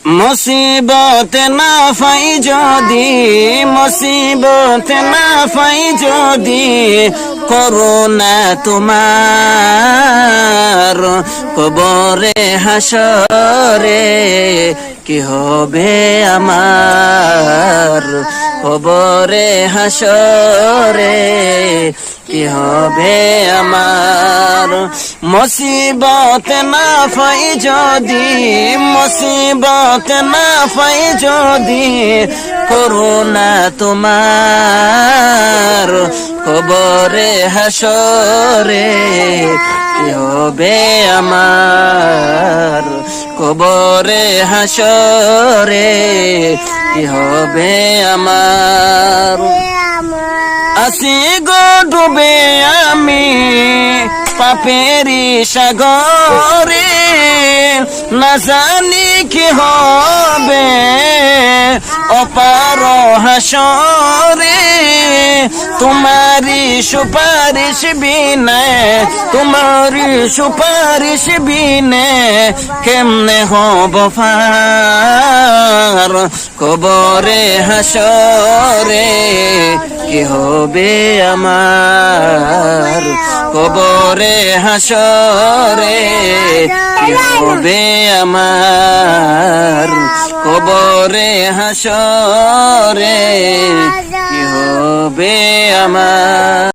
মুসিবত না পাই যদি, মুসিবত না পাই যদি, করুণা তোমার কবরে হাসরে কি হবে আমার, কবরে হাসরে কি হবে আমার। মুসিবত না পাই যদি, মুসিবত না পাই যদি, করুণা তোমার কবরে হাসরে কি হবে আমার, কবরে হাসরে কি হবে আমার। আসি গো ডুবে আমি পাপেরি সাগরে, না জানি কি হবে অপার হাসরে। তোমারি সুপারিশ বিনে, তোমারি সুপারিশ বিনে কেমনে হব পার, কবরে হাসরে কি হবে আমার, কবরে হাসরে কি হবে আমার, কবরে হাসরে কি হবে আমার।